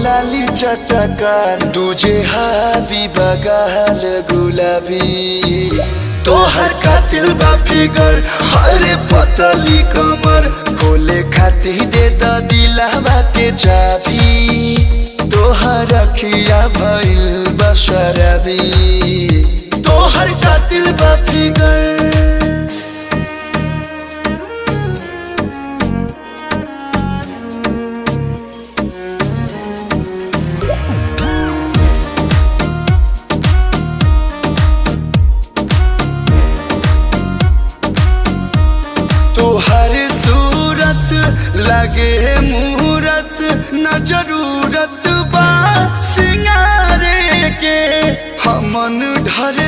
लाली चटकार तुझे हाबी बगाल गुलाबी तोहर कातिल बा फिगर हरे पतली कमर खोले खाती दे द दिलवा के चाबी तोहर अखिया भइल बशरबी तोहर कातिल बा फिगर। तोहर सूरत लगे मूरत न जरूरत बा सिंगारे के हमन ढर